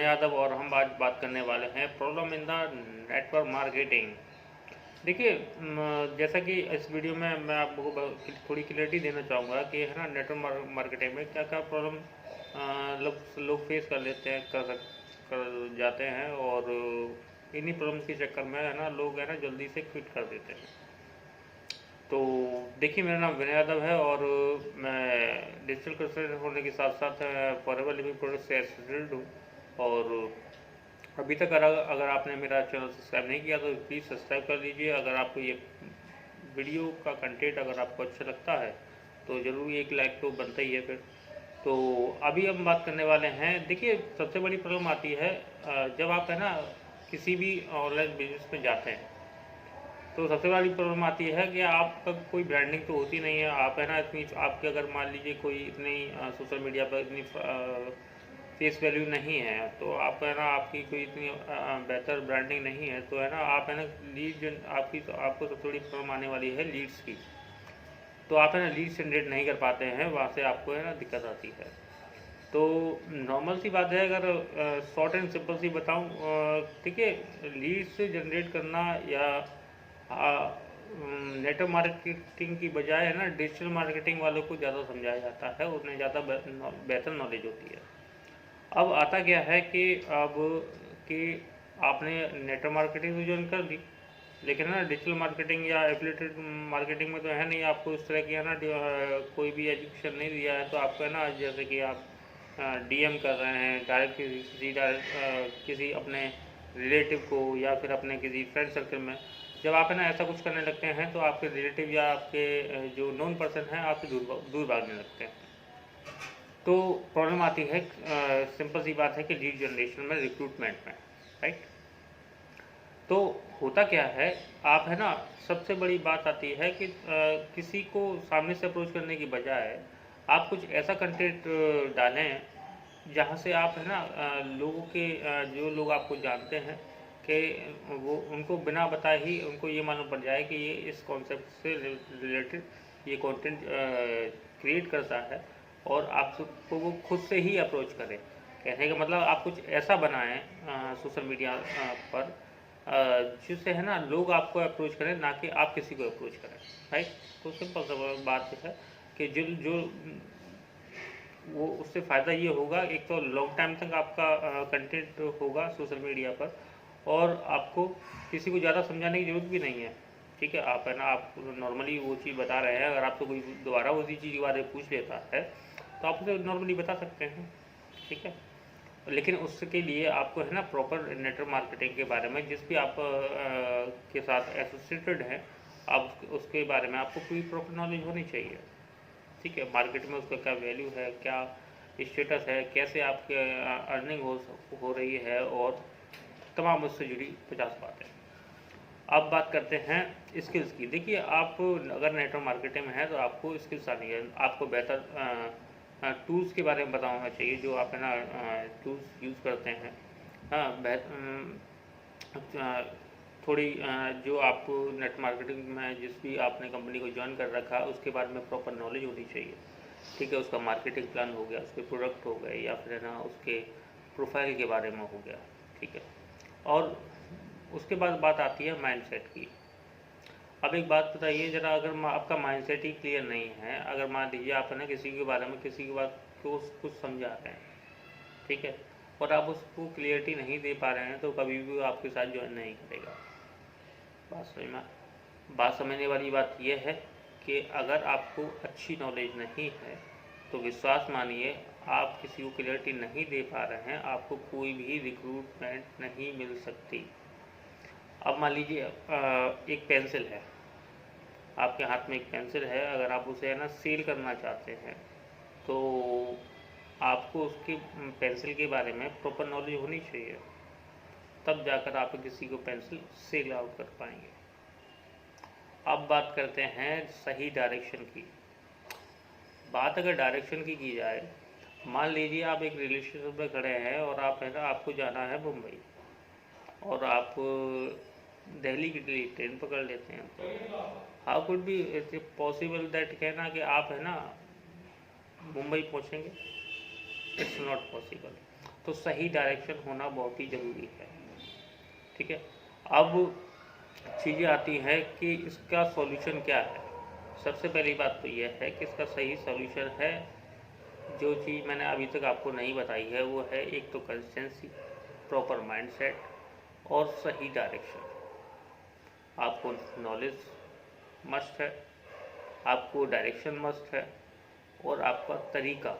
यादव और हम आज बात करने वाले हैं problem in the network marketing. देखिए जैसा कि इस वीडियो में मैं आपको थोड़ी क्लियरिटी देना चाहूँगा कि है ना नेटवर्क मार्केटिंग में क्या क्या प्रॉब्लम लोग फेस कर लेते हैं, कर जाते हैं, और इन्हीं प्रॉब्लम के चक्कर में है ना लोग है ना जल्दी से क्विट कर देते हैं। तो देखिए, मेरा नाम विनय यादव है और मैं डिजिटल कंसल्टेंट होने के साथ साथ फॉरएवर लिविंग प्रोडक्ट से एसोसिएटेड हूँ। और अभी तक अगर आपने मेरा चैनल सब्सक्राइब नहीं किया तो प्लीज़ सब्सक्राइब कर लीजिए। अगर आपको ये वीडियो का कंटेंट अगर आपको अच्छा लगता है तो ज़रूर एक लाइक तो बनता ही है फिर। तो अभी हम बात करने वाले हैं। देखिए, सबसे बड़ी प्रॉब्लम आती है जब आप है ना किसी भी ऑनलाइन बिजनेस में जाते हैं तो सबसे बड़ी प्रॉब्लम आती है कि आपका कोई ब्रांडिंग तो होती नहीं है। आप है ना इतनी आपके अगर मान लीजिए कोई इतनी सोशल मीडिया पर इतनी फेस वैल्यू नहीं है तो आप है ना आपकी कोई इतनी बेहतर ब्रांडिंग नहीं है तो है ना आप है ना आपको सबसे बड़ी प्रॉब्लम आने वाली है लीड्स की। तो आप है ना लीड जनरेट नहीं कर पाते हैं, वहाँ से आपको है ना दिक्कत आती है। तो नॉर्मल सी बात है, अगर शॉर्ट एंड सिंपल सी बताऊँ, ठीक है, लीड्स जनरेट करना या नेटवर्क मार्केटिंग की बजाय है ना डिजिटल मार्केटिंग वालों को ज़्यादा समझाया जाता है, उन्हें ज़्यादा बेहतर नॉलेज होती है। अब आता क्या है कि आपने नेटवर्क मार्केटिंग तो ज्वाइन कर ली, लेकिन ना डिजिटल मार्केटिंग या एफिलिएटेड मार्केटिंग में तो है नहीं, आपको इस तरह की है ना कोई भी एजुकेशन नहीं दिया है। तो आपको है ना जैसे कि आप डीएम कर रहे हैं डायरेक्ट किसी अपने रिलेटिव को या फिर अपने किसी फ्रेंड सर्कल में, जब आप है ना ऐसा कुछ करने लगते हैं तो आपके रिलेटिव या आपके जो नोन पर्सन हैं आपसे दूर भागने लगते हैं। तो प्रॉब्लम आती है, सिंपल सी बात है कि लीड जनरेशन में, रिक्रूटमेंट में, राइट। तो होता क्या है, आप है ना सबसे बड़ी बात आती है कि किसी को सामने से अप्रोच करने की बजाय आप कुछ ऐसा कंटेंट डालें जहाँ से आप है ना लोगों के जो लोग आपको जानते हैं कि वो उनको बिना बताए ही उनको ये मालूम पड़ जाए कि ये इस कॉन्सेप्ट से रिलेटेड ये कंटेंट क्रिएट करता है, और आपको वो खुद से ही अप्रोच करें। कहने का मतलब आप कुछ ऐसा बनाएं सोशल मीडिया पर जिससे है ना लोग आपको अप्रोच करें, ना कि आप किसी को अप्रोच करें, राइट। तो सिंपल सा बात है कि जो जो वो उससे फ़ायदा ये होगा, एक तो लॉन्ग टाइम तक आपका कंटेंट होगा सोशल मीडिया पर, और आपको किसी को ज़्यादा समझाने की ज़रूरत भी नहीं है। ठीक है, आप है ना आप नॉर्मली वो चीज़ बता रहे हैं, अगर आपको कोई दोबारा उसी चीज़ के बारे में पूछ लेता है तो आप उसे नॉर्मली बता सकते हैं, ठीक है। लेकिन उसके लिए आपको है ना प्रॉपर नेटवर्क मार्केटिंग के बारे में, जिस भी आप के साथ एसोसिएटेड हैं, आप उसके बारे में आपको पूरी प्रॉपर नॉलेज होनी चाहिए, ठीक है। मार्केट में उसका क्या वैल्यू है, क्या स्टेटस है, कैसे आपके अर्निंग हो रही है, और तमाम उससे जुड़ी 50 बातें। अब बात करते हैं स्किल्स की। देखिए, आप अगर नेटवर्क मार्केटिंग में है तो आपको स्किल्स आनी है, आपको बेहतर टूल्स के बारे में पता होना चाहिए जो आप है ना टूल्स यूज़ करते हैं। हाँ, थोड़ी जो आपको नेट मार्केटिंग में जिस भी आपने कंपनी को ज्वाइन कर रखा है उसके बारे में प्रॉपर नॉलेज होनी चाहिए, ठीक है। उसका मार्केटिंग प्लान हो गया, उसके प्रोडक्ट हो गए, या फिर है ना उसके प्रोफाइल के बारे में हो गया, ठीक है। और उसके बाद बात आती है माइंडसेट की। अब एक बात बताइए ज़रा, अगर आपका माइंडसेट ही क्लियर नहीं है, अगर मान लीजिए आप है ना किसी के बारे में किसी की बात को कुछ समझा रहे हैं, ठीक है, और आप उसको क्लियरिटी नहीं दे पा रहे हैं तो कभी भी वो आपके साथ ज्वाइन नहीं करेगा। बात समझने वाली बात यह है कि अगर आपको अच्छी नॉलेज नहीं है तो विश्वास मानिए, आप किसी को क्लियरिटी नहीं दे पा रहे हैं, आपको कोई भी रिक्रूटमेंट नहीं मिल सकती। अब मान लीजिए एक पेंसिल है, आपके हाथ में एक पेंसिल है, अगर आप उसे है ना सेल करना चाहते हैं तो आपको उसकी पेंसिल के बारे में प्रॉपर नॉलेज होनी चाहिए, तब जाकर आप किसी को पेंसिल सेल आउट कर पाएंगे। अब बात करते हैं सही डायरेक्शन की। बात अगर डायरेक्शन की जाए, मान लीजिए आप एक रिलेशनशिप में खड़े हैं और आप है ना आपको जाना है मुंबई, और आप दिल्ली के लिए ट्रेन पकड़ लेते हैं, तो how could be possible that कहना कि आप है ना मुंबई पहुंचेंगे? It's not possible. तो सही डायरेक्शन होना बहुत ही ज़रूरी है। ठीक है, अब चीज़ें आती है कि इसका सॉल्यूशन क्या है। सबसे पहली बात तो यह है कि इसका सही सॉल्यूशन है, जो चीज़ मैंने अभी तक आपको नहीं बताई है वो है एक तो कंसिस्टेंसी, प्रॉपर माइंडसेट और सही डायरेक्शन। आपको नॉलेज मस्ट है, आपको डायरेक्शन मस्ट है, और आपका तरीका,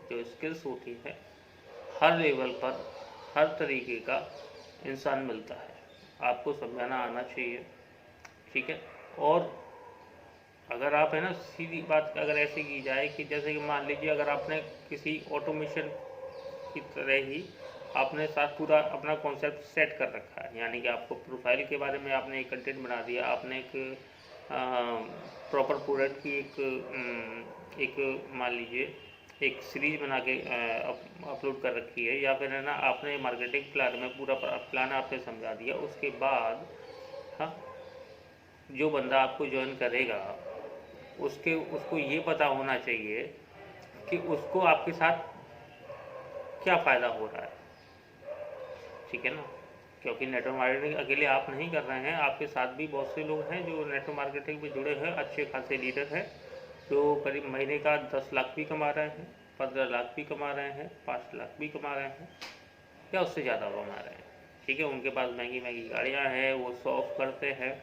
जो स्किल्स होती है, हर लेवल पर हर तरीके का इंसान मिलता है, आपको समझाना आना चाहिए। ठीक है, और अगर आप है ना, सीधी बात अगर ऐसे की जाए कि जैसे कि मान लीजिए अगर आपने किसी ऑटोमेशन की तरह ही आपने साथ पूरा अपना कॉन्सेप्ट सेट कर रखा है, यानी कि आपको प्रोफाइल के बारे में आपने एक कंटेंट बना दिया, आपने एक प्रॉपर प्रोडक्ट की एक मान लीजिए एक सीरीज बना के अपलोड कर रखी है, या फिर है ना आपने मार्केटिंग प्लान में पूरा प्लान आपने समझा दिया। उसके बाद हाँ, जो बंदा आपको ज्वाइन करेगा उसको ये पता होना चाहिए कि उसको आपके साथ क्या फ़ायदा हो रहा है। ठीक है ना, क्योंकि नेटवर्क मार्केटिंग अकेले आप नहीं कर रहे हैं, आपके साथ भी बहुत से लोग हैं जो नेटवर्क मार्केटिंग में जुड़े हैं, अच्छे खासे लीडर हैं, जो करीब महीने का 10 लाख भी कमा रहे हैं, 15 लाख भी कमा रहे हैं, 5 लाख भी कमा रहे हैं, या उससे ज़्यादा कमा रहे हैं। ठीक है, उनके पास महंगी महंगी गाड़ियाँ हैं, वो शो ऑफ करते हैं।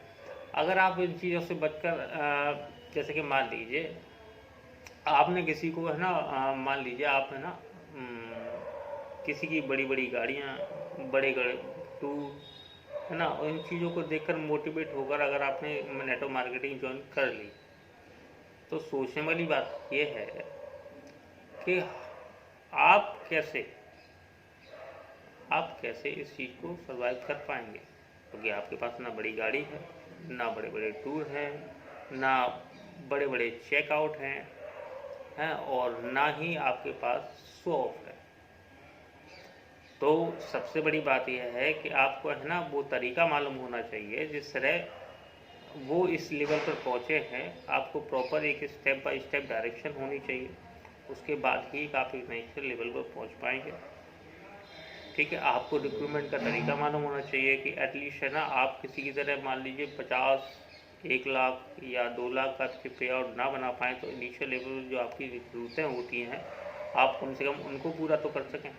अगर आप इन चीज़ों से बचकर जैसे कि मान लीजिए आपने किसी को है ना मान लीजिए आप है ना किसी की बड़ी बड़ी गाड़ियाँ, बड़े बड़े टूर है ना, इन चीज़ों को देखकर मोटिवेट होकर अगर आपने नेटवर्क मार्केटिंग ज्वाइन कर ली, तो सोचने वाली बात यह है कि आप कैसे इस चीज़ को सर्वाइव कर पाएंगे, क्योंकि आपके पास ना बड़ी गाड़ी है, ना बड़े बड़े टूर हैं, ना बड़े बड़े चेकआउट हैं, और ना ही आपके पास शो ऑफ है। तो सबसे बड़ी बात यह है कि आपको है ना वो तरीका मालूम होना चाहिए जिस तरह वो इस लेवल पर पहुँचे हैं। आपको प्रॉपर एक स्टेप बाय स्टेप डायरेक्शन होनी चाहिए, उसके बाद ही आप एक नेक्स्ट लेवल पर पहुँच पाएंगे। ठीक है, आपको रिक्रूटमेंट का तरीका मालूम होना चाहिए कि एटलीस्ट है ना आप किसी की तरह मान लीजिए 50, 1 लाख या 2 लाख का पे आउट ना बना पाएँ, तो इनिशियल लेवल जो आपकी रिक्रूटें होती हैं आप कम से कम उनको पूरा तो कर सकें,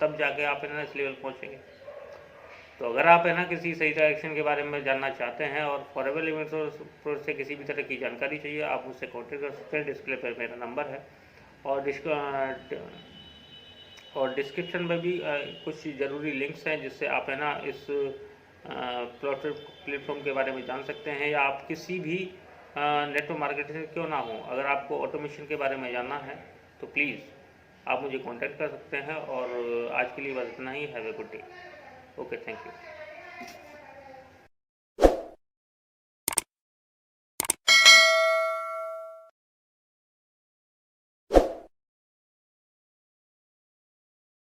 तब जाके आप है ना इस लेवल पहुँचेंगे। तो अगर आप है ना किसी सही डायरेक्शन के बारे में जानना चाहते हैं और फॉरएवर इवेंट्स से किसी भी तरह की जानकारी चाहिए, आप मुझसे कॉन्टेक्ट कर सकते हैं। डिस्प्ले पर मेरा नंबर है, और डिस्क्रिप्शन में भी कुछ ज़रूरी लिंक्स हैं जिससे आप है ना इस प्लेटफॉर्म के बारे में जान सकते हैं, या आप किसी भी नेटवर्क मार्केटिंग से क्यों ना हो, अगर आपको ऑटोमेशन के बारे में जानना है तो प्लीज़ आप मुझे कांटेक्ट कर सकते हैं। और आज के लिए बस इतना ही। Have a good day. Okay, thank you.